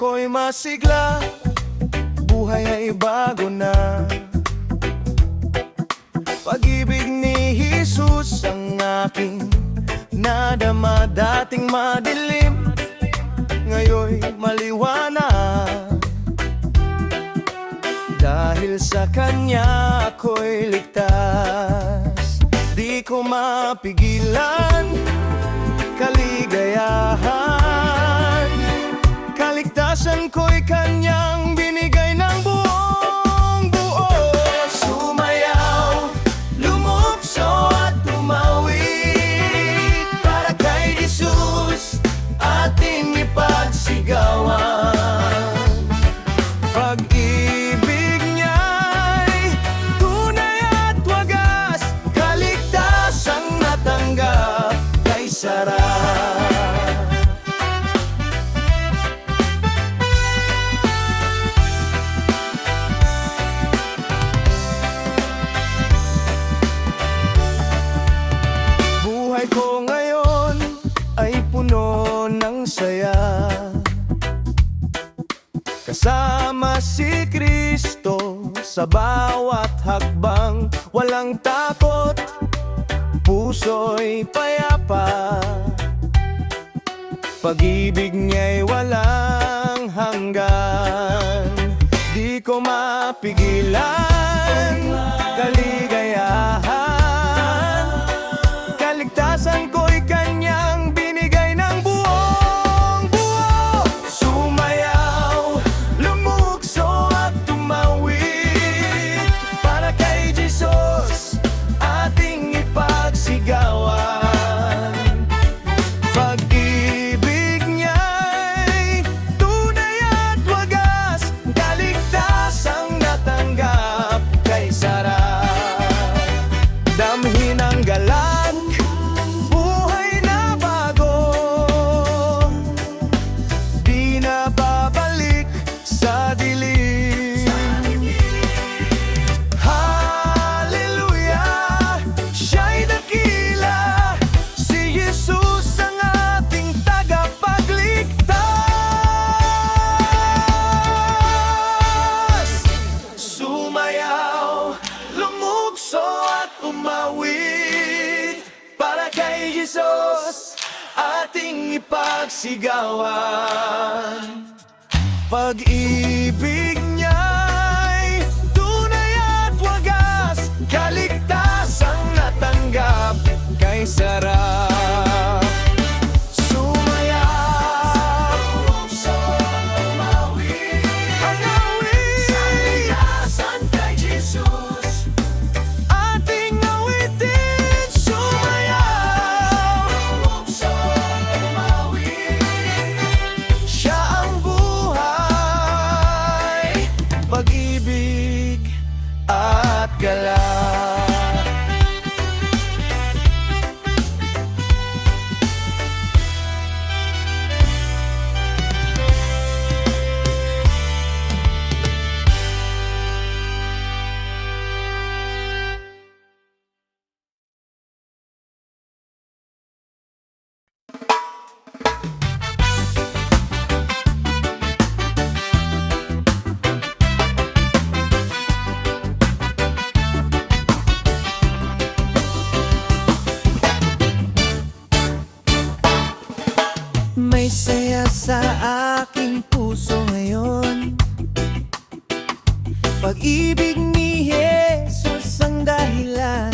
ako'y masigla, buhay ay bago na. Pag-ibig ni Jesus ang aking nadama. Dating madilim, ngayon'y maliwanag. Dahil sa Kanya ako'y ligtas. Di ko mapigilan kaligayahan. Kaligtasan ko'y Kanyang binigay ng buong buo. Sumayaw, lumukso at tumawid para kay Jesus ating ipagsigawan. Pag-ibig niya'y tunay at wagas, kaligtasang natanggap kay sarap. Buhay ko ngayon ay puno ng saya, kasama si Kristo sa bawat hakbang. Walang takot, puso'y payapa. Pag-ibig niya'y walang hanggan. Di ko mapigilan kaligayahan. Kaligtasan ko'y Kanyang binigay ng buong buo. Sumayaw, lumukso at tumawid para kay Jesus ating ipagsigawan. Pag-ibig niya'y tunay at wagas, kaligtasang natanggap kay sarap. Damhin ang galak, buhay na bago, di na babalik sa dilim. Hallelujah, siya'y dakila, si Jesus ang ating tagapagligtas. Sumayaw, lumukso at umawit para kay Jesus ating ipagsigawan. Pag-ibig niya'y tunay at wagas, kaligtasang natanggap kay sarap. Sumayaw, lumukso at umawit, sa ligtasan kay Jesus ating awitin. Sumayaw, lumukso at umawit, siya ang buhay, pag-ibig at galak. May saya sa aking puso ngayon. Pag-ibig ni Jesus ang dahilan.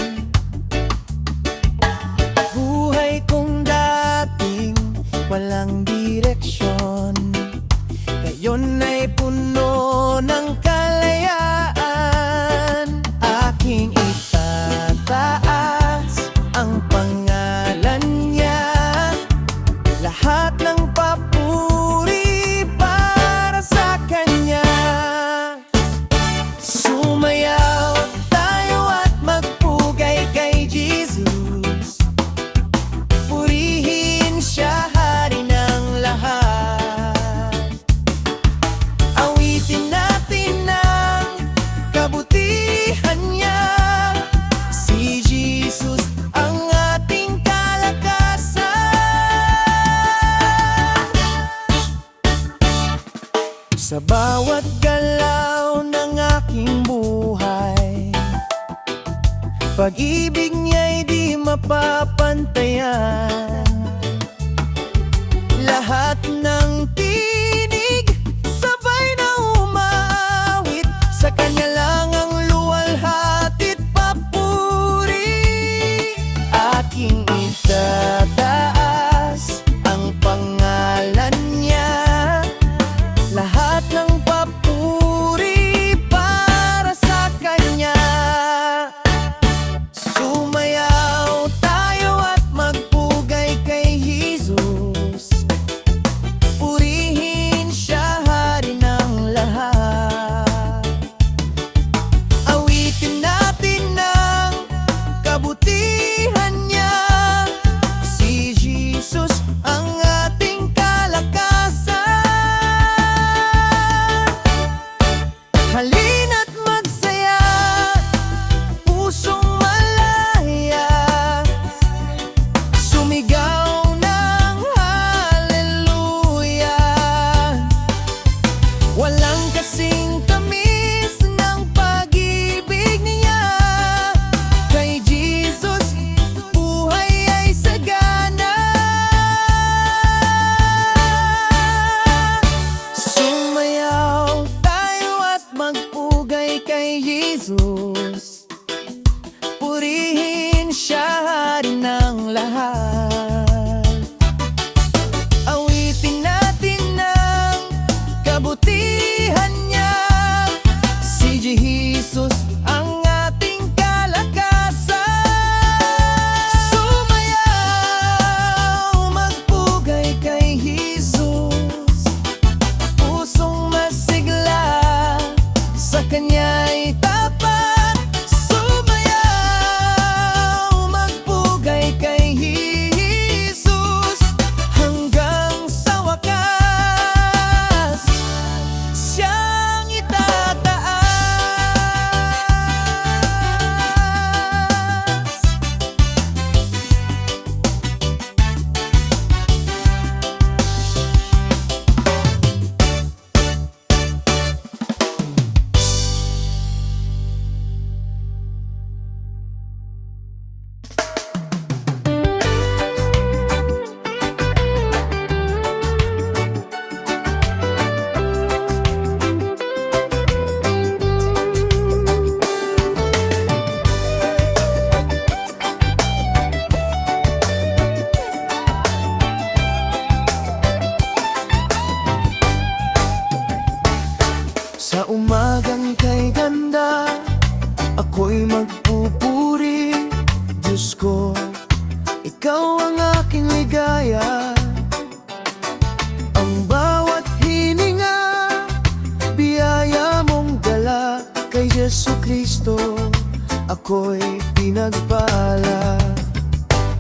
Buhay kong dating walang direksyon, ngayon ay puno ng kalayaan. Aking itataas ang pangalan niya, lahat ng papuri para sa Kanya. Sumayaw tayo at magpugay kay Jesus, purihin siya, hari ng lahat. Awitin natin Sa bawat galaw ng aking buhay, pag-ibig niya'y di mapapantayan. Lahat ng tinig sabay na umawit, sa kanya lang ang luwalhati't papuri. Aking itataas ang pangalan niya, lahat ng papuri para sa kanya. Sumayaw tayo at magpugay kay Jesus, purihin siya, hari ng lahat. Awitin natin ng kabutihan niya, si Jesus ang ating kalakasan. Halina't magsaya, pusong malaya, sumigaw ng hallelujah. Walang kasing tamis ng pag-ibig niya, kay Jesus buhay ay sagana. Sumayaw tayo at magpugay kay Jesus, purihin siya, hari ng lahat. Awitin natin ng kabutihan niya, si Jesus ang ating kalakasan. Sumayaw, magpugay kay Jesus, pusong masigla, sa kanya'y tapat. Sumayaw, magpugay kay Jesus, hanggang sa wakas siyang itataas. Sa umagang kay ganda, ako'y magpupuri. Diyos ko, ikaw ang aking ligaya. Ang bawat hininga, biyaya mong dala. Kay Jesucristo, ako'y pinagpala.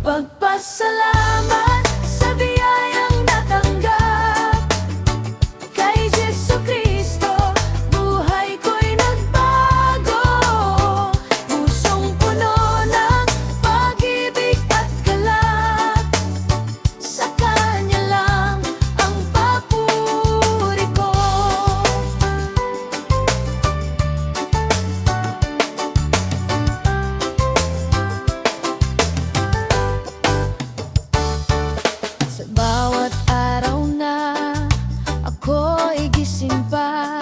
Pagpasalamat sa biyayang natanggap, kay Jesucristo buhay ko'y nagbago. Pusong puno ng pag-ibig at galak, sa kanya lang ang papuri ko. Sa bawat araw na ako'y gising pa,